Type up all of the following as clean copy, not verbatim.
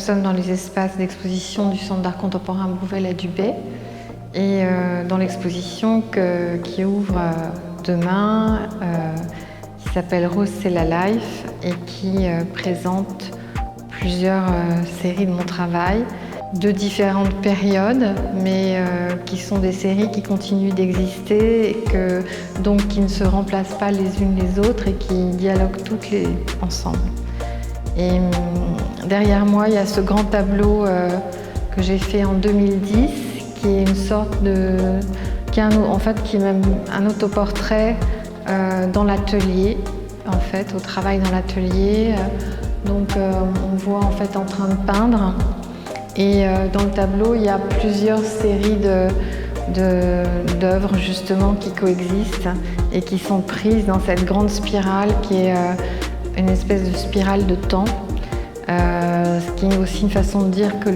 sommes dans les espaces d'exposition du Centre d'art contemporain Bouvet-la-Dubé et dans l'exposition qui ouvre demain, qui s'appelle Rose c'est la life et qui présente plusieurs séries de mon travail de différentes périodes, mais qui sont des séries qui continuent d'exister et donc qui ne se remplacent pas les unes les autres et qui dialoguent toutes ensemble. Et derrière moi, il y a ce grand tableau que j'ai fait en 2010, qui est une sorte de, qui est même un autoportrait dans l'atelier, en fait, au travail dans l'atelier. Donc, on voit en fait en train de peindre. Et dans le tableau, il y a plusieurs séries d'œuvres justement qui coexistent et qui sont prises dans cette grande spirale qui est une espèce de spirale de temps, ce qui est aussi une façon de dire que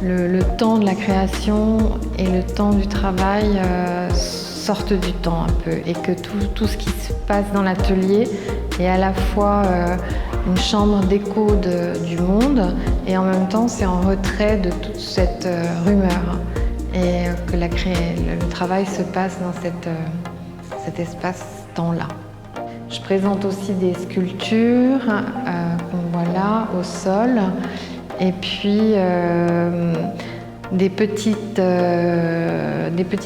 le temps de la création et le temps du travail sortent du temps un peu, et que tout ce qui se passe dans l'atelier est à la fois une chambre d'écho du monde et en même temps c'est en retrait de toute cette rumeur, et que le travail se passe dans cet espace-temps-là. Je présente aussi des sculptures qu'on voit là au sol, et puis des petits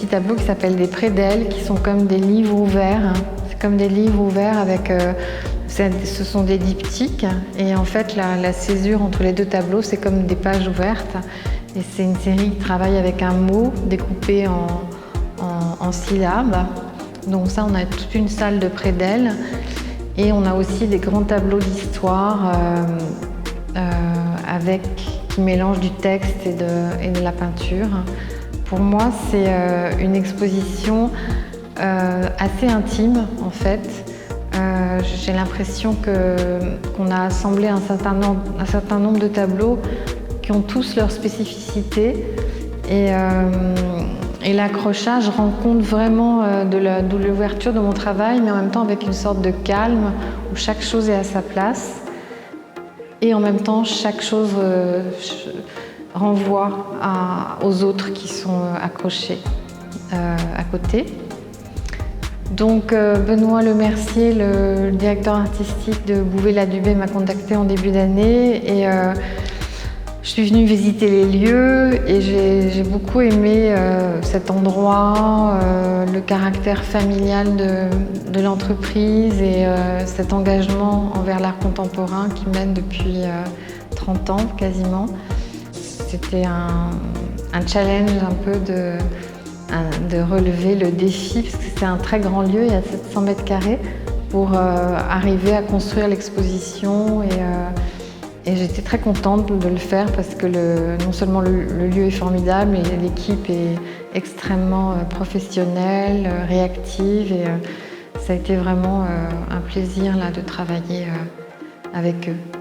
tableaux qui s'appellent des prédelles, qui sont comme des livres ouverts. C'est comme des livres ouverts avec... ce sont des diptyques, et en fait la césure entre les deux tableaux, c'est comme des pages ouvertes. Et c'est une série qui travaille avec un mot découpé en syllabes. Donc ça, on a toute une salle de prédelles. Et on a aussi des grands tableaux d'histoire qui mélangent du texte et de la peinture. Pour moi, c'est une exposition assez intime, en fait. J'ai l'impression qu'on a assemblé un certain nombre de tableaux qui ont tous leur spécificité, et l'accrochage rend compte vraiment de l'ouverture de mon travail, mais en même temps avec une sorte de calme où chaque chose est à sa place, et en même temps chaque chose renvoie aux autres qui sont accrochés à côté. Donc Benoît Lemercier, le directeur artistique de Bouvet-la-Dubé, m'a contacté en début d'année, et je suis venue visiter les lieux, et j'ai beaucoup aimé cet endroit, le caractère familial de l'entreprise et cet engagement envers l'art contemporain qui mène depuis 30 ans quasiment. C'était un challenge un peu de relever le défi, parce que c'est un très grand lieu, il y a 700 mètres carrés, pour arriver à construire l'exposition, et j'étais très contente de le faire parce que non seulement le lieu est formidable, mais l'équipe est extrêmement professionnelle, réactive, et ça a été vraiment un plaisir là, de travailler avec eux.